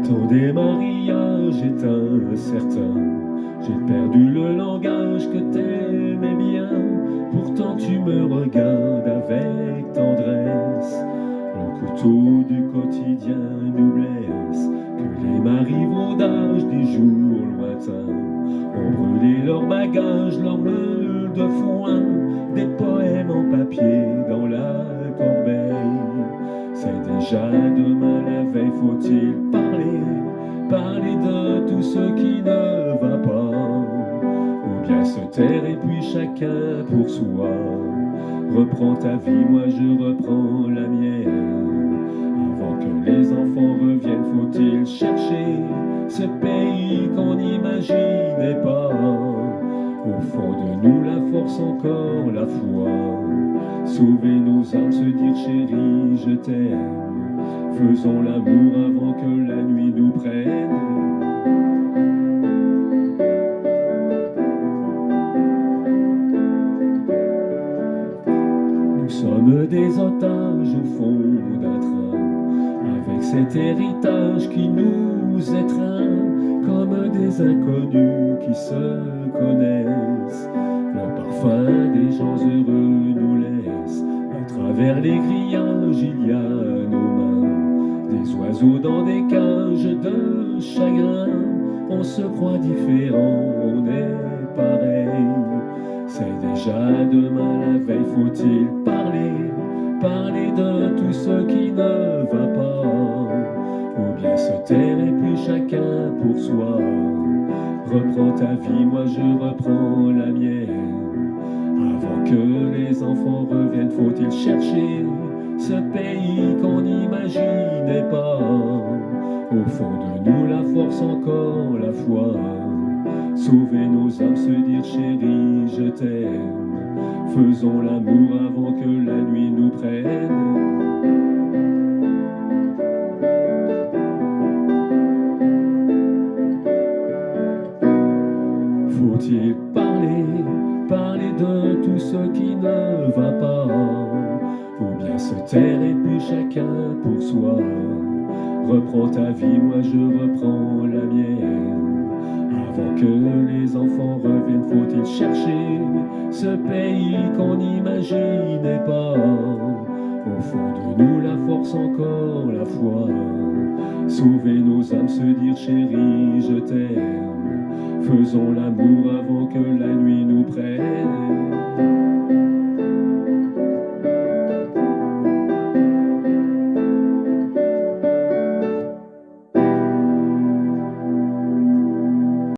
temps des mariages est incertain. J'ai perdu le langage que t'aimais bien. Pourtant tu me regardes avec tendresse. Le couteau du quotidien nous blesse. Que les marivaudages des jours lointains ont brûlé leurs bagages, leurs meules de foin, des poèmes en papier dans la corbeille. C'est déjà demain la veille, faut-il parler de tout ce qui ne va pas, ou bien se taire et puis chacun pour soi. Reprends ta vie, moi je reprends la mienne. Avant que les enfants reviennent, faut-il chercher ce pays qu'on n'imaginait pas. Au fond de nous la force, encore la foi. Sauver nos âmes, se dire chérie, je t'aime. Faisons l'amour avant que la nuit nous prenne. Nous sommes des otages au fond d'un train, avec cet héritage qui nous étreint, comme des inconnus qui se connaissent. Le parfum des gens heureux nous laisse. À travers les grillages, il y a nos mains, des oiseaux dans des cages de chagrin. On se croit différent, on est pareil. C'est déjà demain la veille, faut-il parler de tout ce qui ne va pas, ou bien se taire et puis chacun pour soi. Reprends ta vie, moi je reprends la mienne. Avant que les enfants reviennent, faut-il chercher ce pays qu'on n'imaginait pas. Au fond de nous la force, encore la foi. Sauver nos âmes, se dire chérie, je t'aime. Faisons l'amour avant que la nuit nous prenne. Faut-il parler de tout ce qui ne va pas, ou bien se taire et puis chacun pour soi. Reprends ta vie, moi je reprends la mienne. Avant que les enfants reviennent, faut-il chercher ce pays qu'on n'imaginait pas. Au fond de nous la force, encore la foi. Sauver nos âmes, se dire chérie, je t'aime. Faisons l'amour avant que la nuit nous prenne.